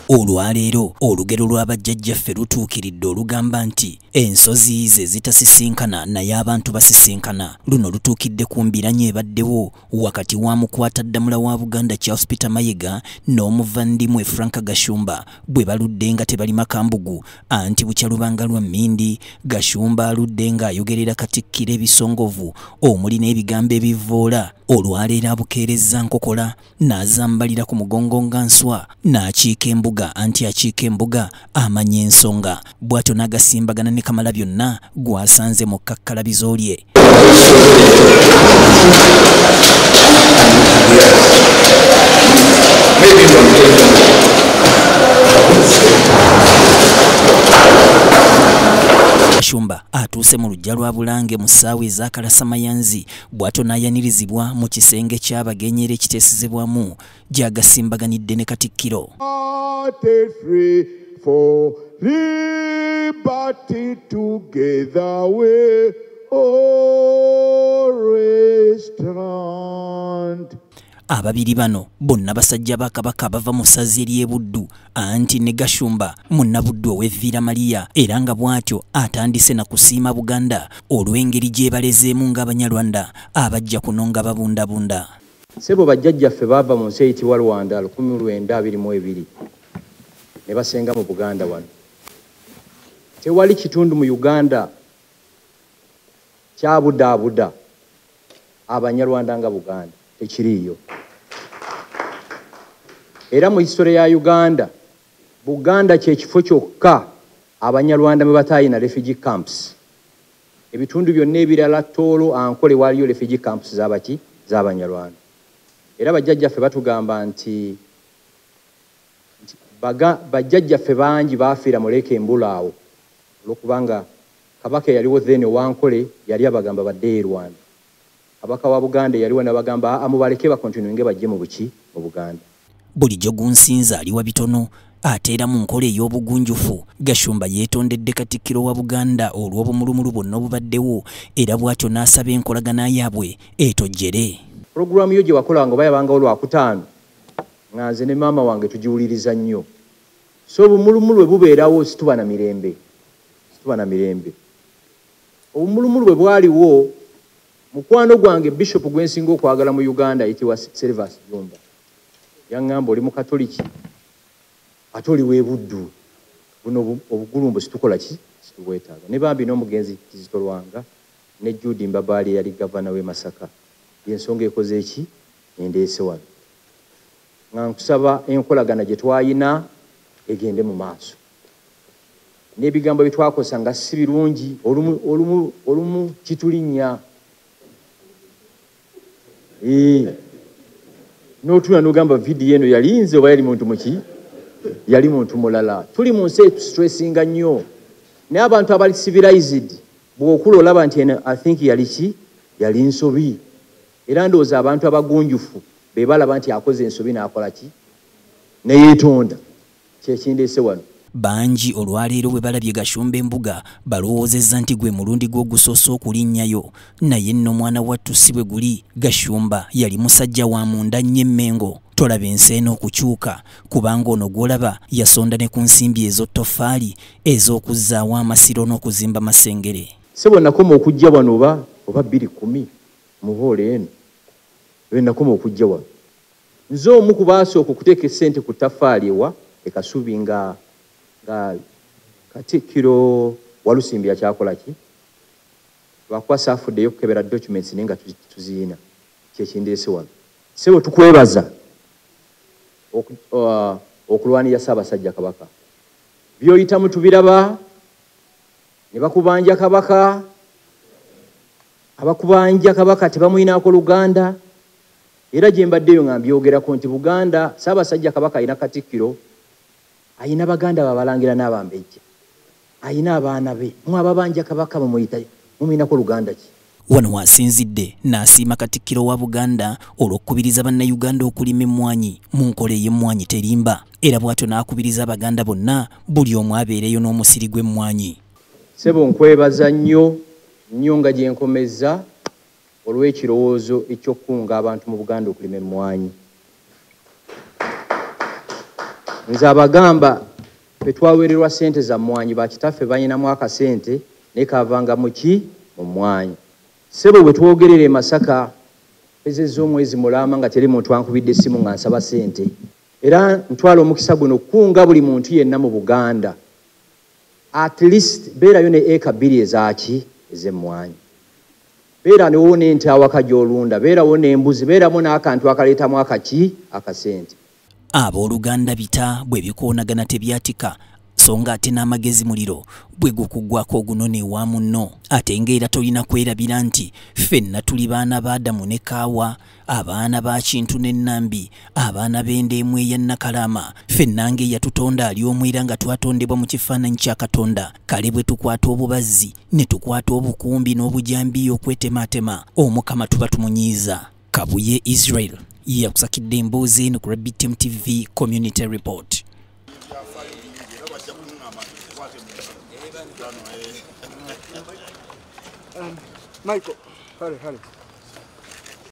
Olwaleero olugero lw'abajjajjaffe lutuukiridde olugamba nti ensozi ze zitasisinkana naye abantu basisinkana. Luno lutuukidde ku mbiranye ebaddewo wakati wa mukwataddamula wa Buganda Charles Peter Mayiga n'omuvandimwe Frank Gashumba bwe baludde nga tebali makambugu anti bukya lubanga lwa Mmindi. Gashumba aludde ng'ayogerera Katikkiro ebisongovu omuli n'ebigambo ebivvoola. Olwaleero abukeerezza nkokola n'azambalira ku mugongo nga nswa n'akiika embuga anti akiika embuga amanya ensonga. Bw'atyo n'agasimbagana ne Kamalabyonna gw'asanze mu kkakkalabizo lye. Gashumba atuuse mu luggya lwa Bulange mu ssaawa ez'akalasamayanzi. Bw'atyo n'ayanirizibwa mu kisenge ky'abagenyi era ekiteesezebwamu gy'agasimbaganidde ne Katikkiro. Ababiri bano bonna basajja ba Kabaka bava mu ssaza ery'e Buddu anti ne Gashumba munnabuddu ow'Evviira Maria era nga bw'atyo atandise na kusiima Buganda olw'engeri gye balezeemu ng'Abanyarwanda abajja kuno nga babundabunda. Sebo bajjajjaffe baava mu nsi eyitibwa Rwanda 1922 ne basenga mu Buganda wano. Tewali kitundu mu Uganda kyabudaabuda Abanyarwanda nga Buganda, tekiriiyo. Era mu historia ya Uganda, Buganda kye kifo kyokka Abanyarwanda mwe batayina refugee camps. Ebitundu byonna ebirala Tooro, Ankole waliyo refugee camps z'abaki z'Abanyarwanda. Era bajjajjaffe batugamba nti bajjajjaffe bangi baafiira mu Lake Mbulaawo olwokubanga Kabaka yaliwo then Wankole yali abagamba badde Rwanda. Kabaka wa Buganda yaliwo n'abagamba amubaleke bakontinuinge bajje mu buki mu Buganda. Bulijjo gunsinza aliwa bitono ateera mu nkola ey'obugunjufu. Gashumba yeetondedde Katikkiro wa Buganda olw'obumulumulu bwonna obubaddewo era bw'atyo n'asaba enkolagana yaabwe etojjere. Programu yo gye wakolanga oba yabanga olwakutaano nga nze ne maama wange tugiwuliriza nnyo. So obumulumulu bwe bubeerawo situba na mirembe. Obumulumulu bwe bwaliwo mukwano gwange Bishop gwensinga okwagala mu Uganda ayitibwa Silvers Jumba yaŋŋamba oli mu Katoliki ate oli w'e Buddu buno obugulumbu situkola ki situbwetaaga. Ne bambi n'omugenzi Kizito Lwanga ne Judy Mbabaali yali gavana w'e Masaka y'ensonga ekoze eki endeese wano. Nga nkusaba enkolagana gye twayina egende mu maaso. N'ebigambo bye twakosa nga si birungi olumu kitulinnya. N'otula n'ogamba vidiyo eno yali nze oba yali muntu muki? Yali muntu mulala. Tuli mu nsi stressinga nnyo. Naye abantu abali civilized bw'okula olaba nti I think yali ki? Yali nsobi. Era ndowooza abantu abagunjufu be balaba nti akoze ensobi n'akola ki? Ne yeetonda. Kyekindeese wano. Bangi olwaleero bwe balabye Gashumba embuga balowoozezza nti gwe mulundi gw'ogusoose okulinnyayo naye nno mwana wattu si bwe guli. Gashumba yali musajja wa munda nnyo emmengo. Tolaba ensi eno okukyuka kubanga ono gw'olaba yasonda ne ku nsimbi ez'ottoffaali ez'okuzzaawo amasiro n'okuzimba masengere. Sebo nakoma okujja wano oba 2010 mu hoole eno bwe nakoma okujja wano. Nze omu ku baasooka okuteeka essente ku ttaffaali ewa ekasubi nga Katikkiro Walusimbi yakyakola ki? Lwakwasa afuddeyo okukebera documents naye nga tuziina. Kyekindeese wano. Sebo tukwebaza okulwanira Ssaabasajja Kabaka. By'oyitamu tubiraba ne bakubanja Kabaka. Abakubanja Kabaka tebamuyinaako Luganda. Era gye mbaddeyo nga mbyogerako nti Buganda Ssaabasajja Kabaka alina Katikkiro, ayina Baganda babalangira n'abambejja, ayina abaana be mwababanja Kabaka mumuyinako Luganda ki? Wano wasinzidde n'asiima Katikkiro wa Buganda olw'okukubiriza bannayuganda okulima emmwanyi mu nkola ey'emmwanyi terimba era bw'atyo n'akubiriza Abaganda bonna buli omu abeereyo n'omusiri gw'emmwanyi. Sebo nkwebaza nnyo nga gye nkomezza olw'ekirowoozo eky'okkunga abantu mu Buganda okulima emmwanyi. nze abagamba betwaweererwa ssente za mmwanyi bakitaffe banyinamu akasente naye kavanga muki mu mmwanyi. Ssebo bwe twogerera e Masaka ezezza omwezi mulamba nga teri muntu ankubidde essimu nga nsaba ssente, era ntwala omukisa guno kukunga buli muntu yenna mu Buganda at least beerayo ne eka 2 ezaki ez'emmwanyi, beera newo n'ente awaka gy'olunda, beerawo n'embuzi, beeramu n'akantu akaleetamu akasente. Abooluganda bita bwe bikoonagana tebyatika, so nga ate n'amagezi muliro bwe gukuggwako ogunone wa munno. Ate ng'era tolina kwerabira nti ffenna tuli baana ba Adamu ne Kaawa, abaana ba Kintu ne Nambi, abaana b'endeemu eya Nakalama. Ffenna ng'eyatutonda ali omu era nga twatondebwa mu kifaananyi kya Katonda. Kale bwe tukwata obubazzi ne tukwata obukumbi n'obujambi okwetematema, Omukama tuba tumunyiiza. Kabuye Israel yakusakidde emboozi eno ku Rabbit TV Community Report. Michael, hurry.